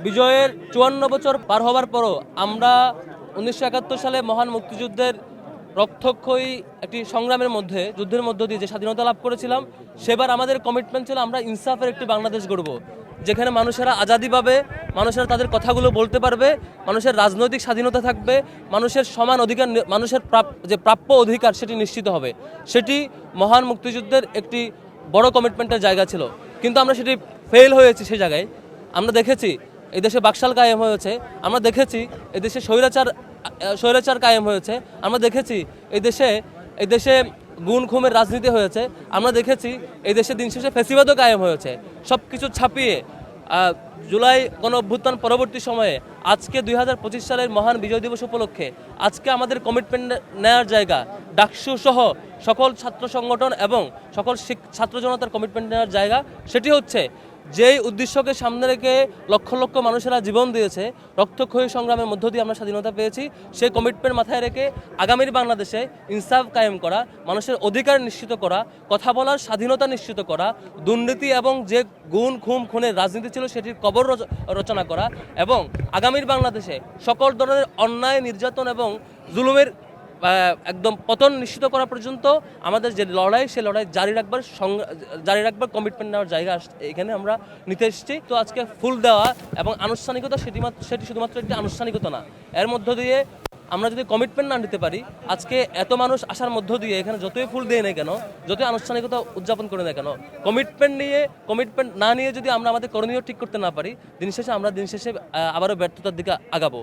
বিজয়ের ৫৪ বছর পার হওয়ার পরও আমরা ১৯৭১ সালে মহান মুক্তিযুদ্ধের রক্তক্ষয়ী একটি সংগ্রামের মধ্যে যুদ্ধের মধ্য দিয়ে যে স্বাধীনতা লাভ করেছিলাম, সেবার আমাদের কমিটমেন্ট ছিল আমরা ইনসাফের একটি বাংলাদেশ গড়ব, যেখানে মানুষেরা আজাদি পাবে, মানুষেরা তাদের কথাগুলো বলতে পারবে, মানুষের রাজনৈতিক স্বাধীনতা থাকবে, মানুষের সমান অধিকার, মানুষের যে প্রাপ্য অধিকার সেটি নিশ্চিত হবে। সেটি মহান মুক্তিযুদ্ধের একটি বড় কমিটমেন্টের জায়গা ছিল, কিন্তু আমরা সেটি ফেল হয়েছি। সেই জায়গায় আমরা দেখেছি এই দেশে বাকশাল কায়েম হয়েছে, আমরা দেখেছি এই দেশে স্বৈরাচার কায়েম হয়েছে, আমরা দেখেছি এই দেশে গুণ খুমের রাজনীতি হয়েছে, আমরা দেখেছি এই দেশে দিন শেষে ফ্যাসিবাদও কায়েম হয়েছে। সব কিছু ছাপিয়ে জুলাই গণ অভ্যুত্থান পরবর্তী সময়ে আজকে ২০২৫ সালের মহান বিজয় দিবস উপলক্ষে আজকে আমাদের কমিটমেন্ট নেওয়ার জায়গা, ডাকসু সহ সকল ছাত্র সংগঠন এবং সকল ছাত্র জনতার কমিটমেন্ট নেওয়ার জায়গা, সেটি হচ্ছে যেই উদ্দেশ্যকে সামনে রেখে লক্ষ লক্ষ মানুষেরা জীবন দিয়েছে, রক্তক্ষয়ী সংগ্রামের মধ্য দিয়ে আমরা স্বাধীনতা পেয়েছি, সেই কমিটমেন্ট মাথায় রেখে আগামীর বাংলাদেশে ইনসাফ কায়েম করা, মানুষের অধিকার নিশ্চিত করা, কথা বলার স্বাধীনতা নিশ্চিত করা, দুর্নীতি এবং যে গুণ খুনের রাজনীতি ছিল সেটির কবর রচনা করা এবং আগামীর বাংলাদেশে সকল ধরনের অন্যায়, নির্যাতন এবং জুলুমের একদম পতন নিশ্চিত করা পর্যন্ত আমাদের যে লড়াই, সে লড়াই জারি রাখবার কমিটমেন্ট নেওয়ার জায়গা এখানে আমরা নিতে এসেছি। তো আজকে ফুল দেওয়া এবং আনুষ্ঠানিকতা সেটি শুধুমাত্র একটি আনুষ্ঠানিকতা না, এর মধ্য দিয়ে আমরা যদি কমিটমেন্ট না নিতে পারি, আজকে এত মানুষ আসার মধ্য দিয়ে এখানে যতই ফুল দিয়ে নেই কেন, যতই আনুষ্ঠানিকতা উদযাপন করে না কেন, কমিটমেন্ট না নিয়ে যদি আমরা আমাদের করণীয় ঠিক করতে না পারি, দিন শেষে আবারও ব্যর্থতার দিকে আগাবো।